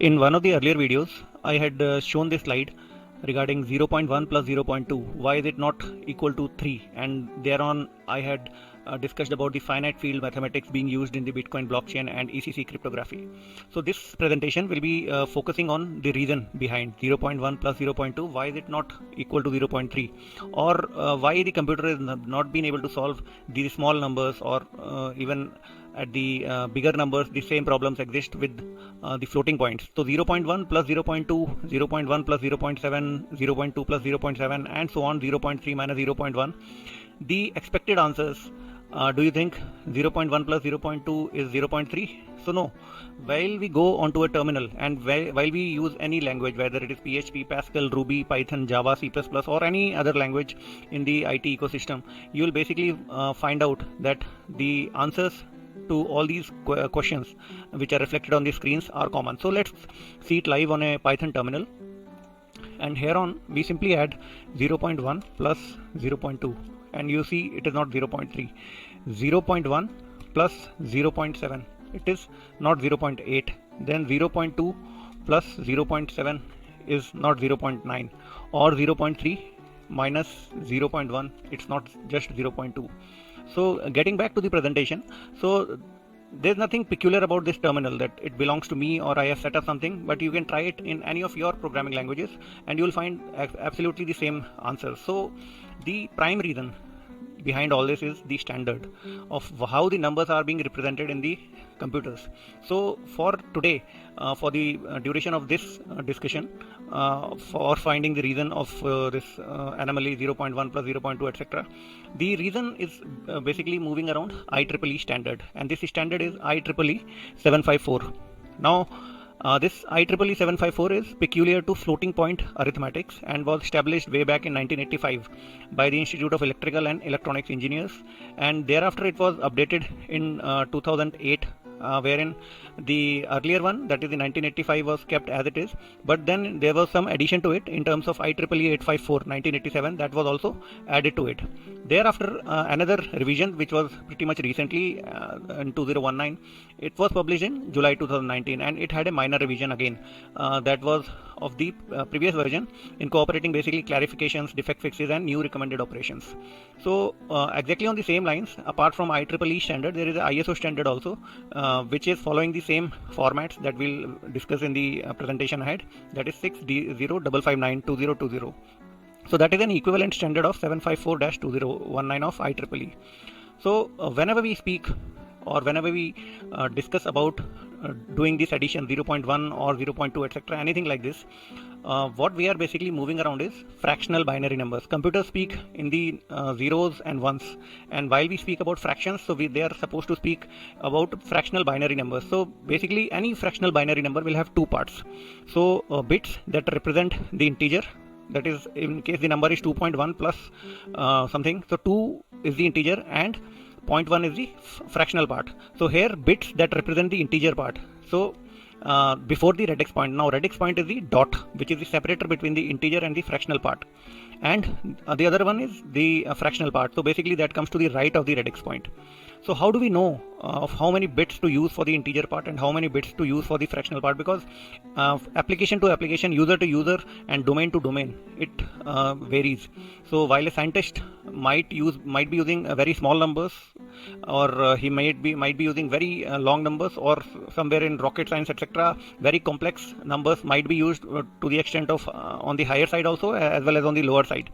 In one of the earlier videos, I had shown this slide regarding 0.1 plus 0.2. Why is it not equal to 3? And thereon I had discussed about the finite field mathematics being used in the Bitcoin blockchain and ECC cryptography. So this presentation will be focusing on the reason behind 0.1 plus 0.2. Why is it not equal to 0.3? Or why the computer has not been able to solve these small numbers, or even at the bigger numbers the same problems exist with the floating points. So 0.1 plus 0.2, 0.1 plus 0.7, 0.2 plus 0.7, and so on, 0.3 minus 0.1. The expected answers, do you think 0.1 plus 0.2 is 0.3? So no. While we go onto a terminal and while we use any language, whether it is PHP, Pascal, Ruby, Python, Java, C++, or any other language in the IT ecosystem, you will basically find out that the answers to all these questions which are reflected on the screens are common. So let's see it live on a Python terminal, and here on we simply add 0.1 plus 0.2, and you see it is not 0.3. 0.1 plus 0.7, it is not 0.8. Then 0.2 plus 0.7 is not 0.9, or 0.3 minus 0.1, it's not just 0.2. So getting back to the presentation, so there's nothing peculiar about this terminal that it belongs to me or I have set up something, but you can try it in any of your programming languages and you will find absolutely the same answers. So the prime reason behind all this is the standard of how the numbers are being represented in the computers. So for today, for the duration of this discussion, for finding the reason of this anomaly 0.1 plus 0.2 etc., the reason is basically moving around IEEE standard, and this standard is IEEE 754. Now this IEEE 754 is peculiar to floating point arithmetics and was established way back in 1985 by the Institute of Electrical and Electronics Engineers, and thereafter it was updated in 2008, wherein the earlier one, that is the 1985, was kept as it is, but then there was some addition to it in terms of IEEE 854 1987 that was also added to it. Thereafter another revision which was pretty much recently in 2019, it was published in July 2019, and it had a minor revision again that was of the previous version, incorporating basically clarifications, defect fixes, and new recommended operations. So exactly on the same lines, apart from IEEE standard, there is an ISO standard also, which is following the same formats that we'll discuss in the presentation ahead, that is 6D05592020. So that is an equivalent standard of 754-2019 of IEEE. So whenever we speak or whenever we discuss about doing this addition 0.1 or 0.2 etc., anything like this, what we are basically moving around is fractional binary numbers. Computers speak in the zeros and ones, and while we speak about fractions, so they are supposed to speak about fractional binary numbers. So basically any fractional binary number will have two parts. So bits that represent the integer, that is in case the number is 2.1 plus something, so 2 is the integer and 0.1 is the fractional part. So here bits that represent the integer part. So before the radix point, now radix point is the dot, which is the separator between the integer and the fractional part, and the other one is the fractional part. So basically that comes to the right of the radix point. So how do we know of how many bits to use for the integer part and how many bits to use for the fractional part? Because application to application, user to user, and domain to domain, it varies. So while a scientist might be using very small numbers, or he might be using very long numbers, or somewhere in rocket science etc., very complex numbers might be used to the extent of on the higher side also, as well as on the lower side.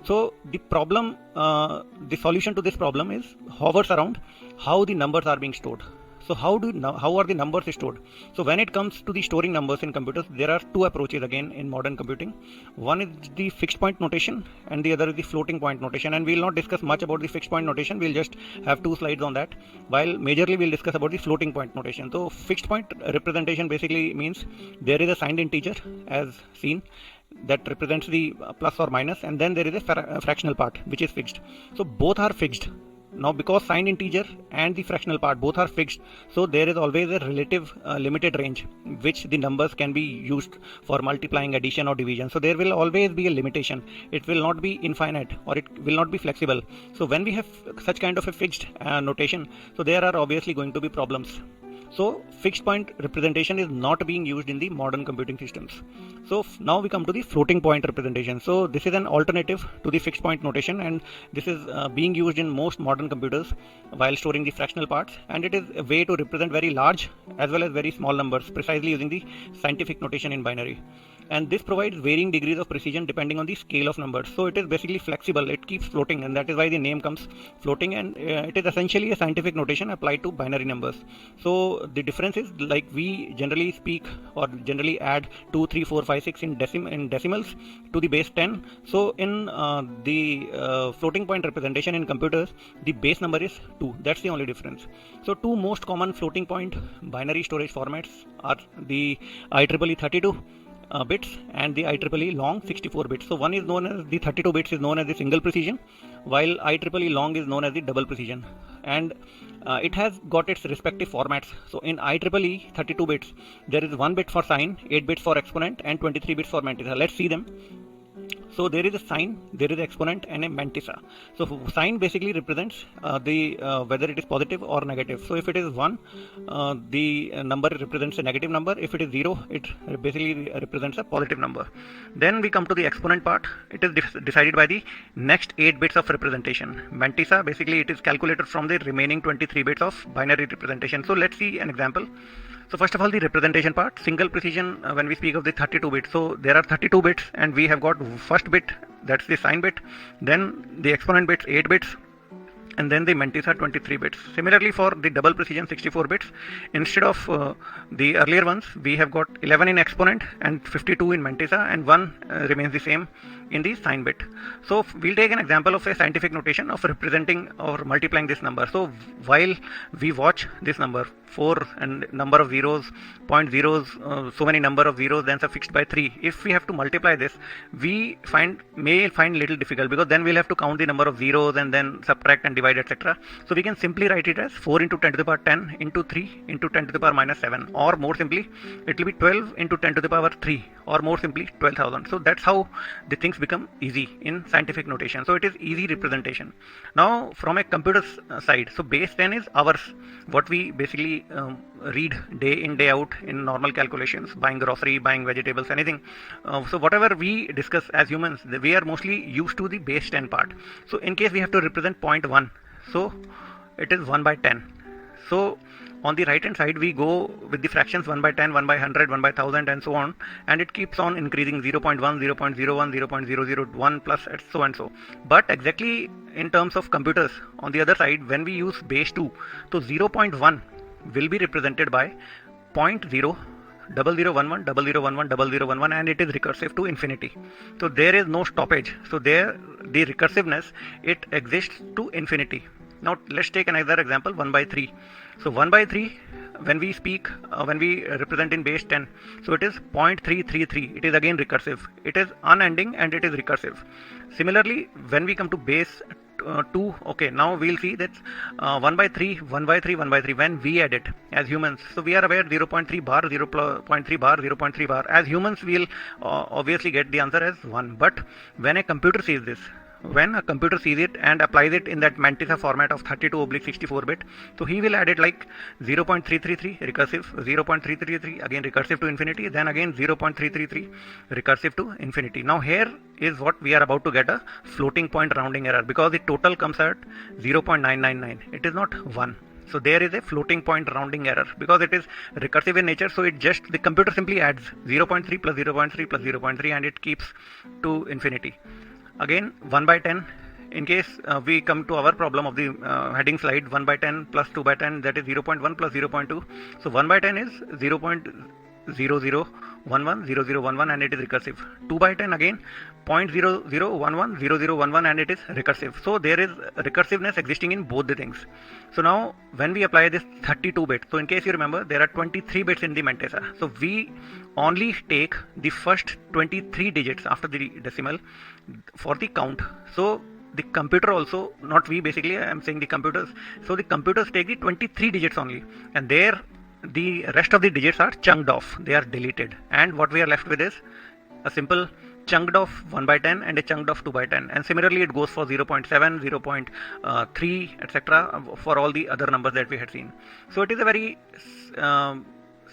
So the problem, the solution to this problem is hovers around how the numbers are being stored. So how are the numbers stored? So when it comes to the storing numbers in computers, there are two approaches again in modern computing. One is the fixed point notation and the other is the floating point notation, and we will not discuss much about the fixed point notation. We'll just have 2 slides on that, while majorly we'll discuss about the floating point notation. So fixed point representation basically means there is a signed integer as seen that represents the plus or minus, and then there is a fractional part which is fixed. So both are fixed. Now because signed integer and the fractional part both are fixed, so there is always a relative limited range which the numbers can be used for multiplying, addition, or division. So there will always be a limitation. It will not be infinite, or it will not be flexible. So when we have such kind of a fixed notation, so there are obviously going to be problems. So fixed point representation is not being used in the modern computing systems. So now we come to the floating point representation. So this is an alternative to the fixed point notation, and this is being used in most modern computers while storing the fractional parts, and it is a way to represent very large as well as very small numbers precisely using the scientific notation in binary. And this provides varying degrees of precision depending on the scale of numbers. So it is basically flexible, it keeps floating, and that is why the name comes floating, and it is essentially a scientific notation applied to binary numbers. So the difference is, like, we generally speak or generally add 2, 3, 4, 5, 6 in decimals to the base 10. So in the floating point representation in computers, the base number is 2. That's the only difference. So two most common floating point binary storage formats are the IEEE 32 bits and the IEEE long 64 bits. So one is known as the 32 bits is known as the single precision, while IEEE long is known as the double precision, and it has got its respective formats. So in IEEE 32 bits, there is 1 bit for sine, 8 bits for exponent, and 23 bits for mantissa. Let's see them. So there is a sine, there is an exponent, and a mantissa. So sine basically represents whether it is positive or negative. So if it is 1, the number represents a negative number. If it is 0, it basically represents a positive number. Then we come to the exponent part. It is decided by the next 8 bits of representation. Mantissa, basically it is calculated from the remaining 23 bits of binary representation. So let's see an example. So first of all, the representation part, single precision, when we speak of the 32 bits, so there are 32 bits, and we have got first bit, that's the sine bit, then the exponent bits 8 bits, and then the mantissa 23 bits. Similarly, for the double precision 64 bits, instead of the earlier ones, we have got 11 in exponent and 52 in mantissa, and 1 remains the same in the sine bit. So we'll take an example of a scientific notation of representing or multiplying this number. So while we watch this number 4 and number of zeros, point zeros, so many number of zeros then suffixed by 3, if we have to multiply this, we may find little difficult, because then we'll have to count the number of zeros and then subtract and divide, etc. So we can simply write it as 4 into 10 to the power 10 into 3 into 10 to the power minus 7, or more simply it will be 12 into 10 to the power 3, or more simply 12,000. So that's how the things become easy in scientific notation. So it is easy representation. Now from a computer side, so base 10 is hours, what we basically read day in day out in normal calculations, buying grocery, buying vegetables, anything. So whatever we discuss as humans, we are mostly used to the base 10 part. So in case we have to represent 0.1, so it is 1 by 10. So on the right hand side, we go with the fractions 1 by 10, 1 by 100, 1 by 1000, and so on, and it keeps on increasing 0.1, 0.01, 0.001 plus so and so. But exactly in terms of computers, on the other side, when we use base 2, so 0.1 will be represented by 0.0, 0011, 0011, 0011, and it is recursive to infinity. So there is no stoppage. So there, the recursiveness, it exists to infinity. Now let's take another example, 1 by 3. So 1 by 3, when we speak, when we represent in base 10, so it is 0.333. It is again recursive. It is unending and it is recursive. Similarly, when we come to base 2, okay, now we'll see that 1 by 3, 1 by 3, 1 by 3, when we add it as humans, so we are aware 0.3 bar, 0.3 bar, 0.3 bar. As humans, we'll obviously get the answer as 1. But when a computer sees this, when a computer sees it and applies it in that mantissa format of 32/64 bit, so he will add it like 0.333 recursive, 0.333 again recursive to infinity, then again 0.333 recursive to infinity. Now here is what we are about to get, a floating point rounding error, because the total comes at 0.999. It is not 1. So there is a floating point rounding error because it is recursive in nature. So the computer simply adds 0.3 plus 0.3 plus 0.3 and it keeps to infinity. Again 1 by 10, in case we come to our problem of the heading slide, 1 by 10 plus 2 by 10, that is 0.1 plus 0.2. So 1 by 10 is 0.0011 and it is recursive. 2 by 10 again 0.0011 and it is recursive. So there is recursiveness existing in both the things. So now when we apply this 32 bit, so in case you remember, there are 23 bits in the mantissa. So we only take the first 23 digits after the decimal for the count. So the computer also, not we, basically I am saying the computers. So the computers take the 23 digits only, and there the rest of the digits are chunked off, they are deleted, and what we are left with is a simple chunked of 1 by 10 and a chunked of 2 by 10, and similarly it goes for 0.7, 0.3, etc. for all the other numbers that we had seen. So it is a very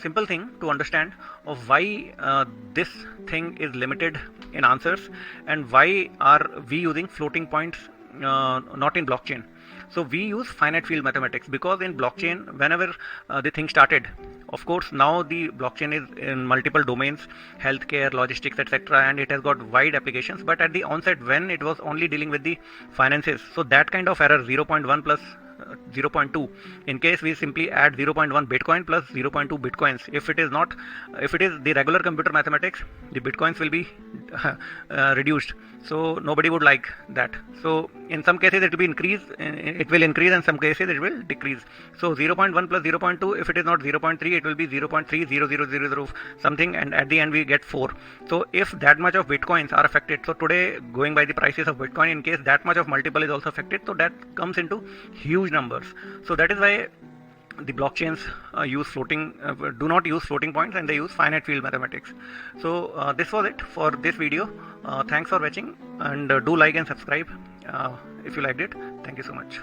simple thing to understand of why this thing is limited in answers, and why are we using floating points not in blockchain. So we use finite field mathematics because in blockchain, whenever the thing started, of course now the blockchain is in multiple domains, healthcare, logistics, etc., and it has got wide applications. But at the onset, when it was only dealing with the finances, so that kind of error 0.1 plus 0.2, in case we simply add 0.1 bitcoin plus 0.2 bitcoins, if it is the regular computer mathematics, the bitcoins will be reduced, so nobody would like that. So in some cases it will increase, and some cases it will decrease. So 0.1 plus 0.2, if it is not 0.3, it will be 0.30000 something, and at the end we get 4. So if that much of bitcoins are affected, so today going by the prices of bitcoin, in case that much of multiple is also affected, so that comes into huge numbers. So that is why the blockchains do not use floating points, and they use finite field mathematics. So this was it for this video. Thanks for watching, and do like and subscribe if you liked it. Thank you so much.